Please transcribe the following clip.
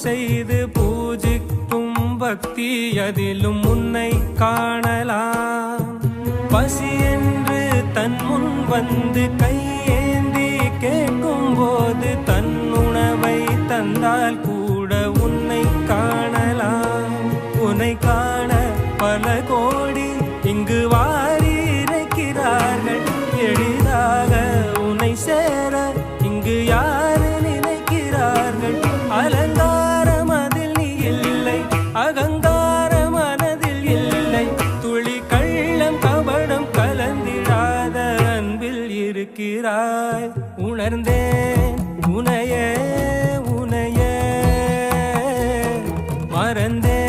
செய்து பூஜிக்கும் பக்தி அதிலும் உன்னை காணலாம். பசி என்று தன் முன் வந்து கையேந்தி கேட்கும் போது தன் உணவை தந்தால் கூட உன்னை காணலாம். உன்னை காண பல கோடி இங்கு வாரி இறைக்கிறார்கள். எளிதாக உன்னை சேர இங்கு யாரு நினைக்கிறார்கள். அலங்காரம் அதில் நீ இல்லை, அகங்கார மனதில் இல்லை. துளி கள்ளம் கபடம் கலந்திடாத அன்பில் இருக்கிறாய். உணர்ந்தேன் உனையே உனையே, மறந்தேன்